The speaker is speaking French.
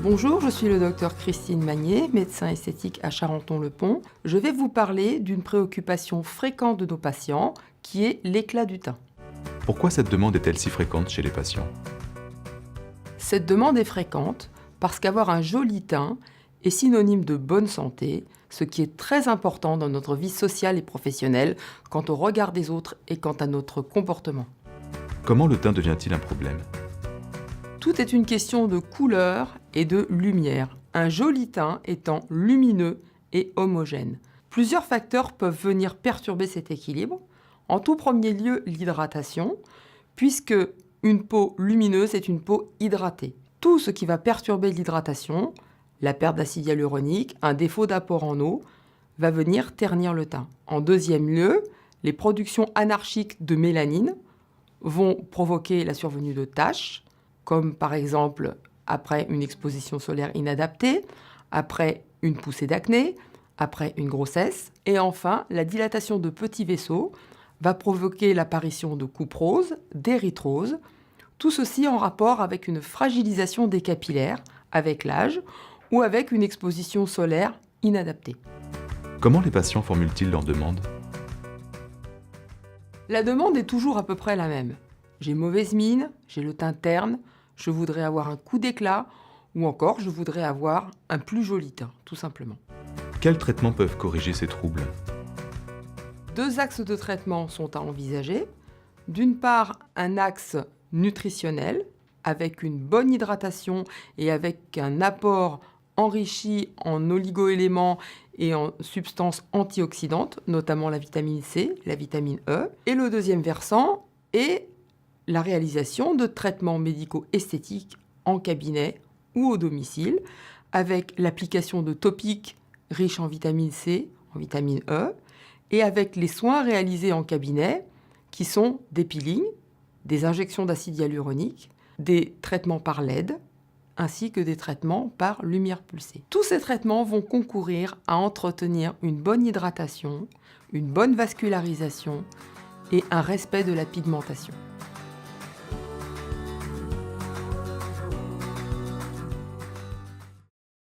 Bonjour, je suis le docteur Christine Magnier, médecin esthétique à Charenton-le-Pont. Je vais vous parler d'une préoccupation fréquente de nos patients, qui est l'éclat du teint. Pourquoi cette demande est-elle si fréquente chez les patients? Cette demande est fréquente parce qu'avoir un joli teint est synonyme de bonne santé, ce qui est très important dans notre vie sociale et professionnelle, quant au regard des autres et quant à notre comportement. Comment le teint devient-il un problème? Tout est une question de couleur et de lumière, un joli teint étant lumineux et homogène. Plusieurs facteurs peuvent venir perturber cet équilibre. En tout premier lieu, l'hydratation, puisque une peau lumineuse est une peau hydratée. Tout ce qui va perturber l'hydratation, la perte d'acide hyaluronique, un défaut d'apport en eau, va venir ternir le teint. En deuxième lieu, les productions anarchiques de mélanine vont provoquer la survenue de taches, comme par exemple après une exposition solaire inadaptée, après une poussée d'acné, après une grossesse. Et enfin, la dilatation de petits vaisseaux va provoquer l'apparition de couperose, d'érythrose, tout ceci en rapport avec une fragilisation des capillaires, avec l'âge, ou avec une exposition solaire inadaptée. Comment les patients formulent-ils leurs demandes? La demande est toujours à peu près la même. J'ai mauvaise mine, j'ai le teint terne, je voudrais avoir un coup d'éclat, ou encore je voudrais avoir un plus joli teint, tout simplement. Quels traitements peuvent corriger ces troubles? Deux axes de traitement sont à envisager. D'une part, un axe nutritionnel, avec une bonne hydratation et avec un apport enrichi en oligo-éléments et en substances antioxydantes, notamment la vitamine C, la vitamine E. Et le deuxième versant est la réalisation de traitements médicaux esthétiques en cabinet ou au domicile, avec l'application de topiques riches en vitamine C, en vitamine E, et avec les soins réalisés en cabinet, qui sont des peelings, des injections d'acide hyaluronique, des traitements par LED, ainsi que des traitements par lumière pulsée. Tous ces traitements vont concourir à entretenir une bonne hydratation, une bonne vascularisation et un respect de la pigmentation.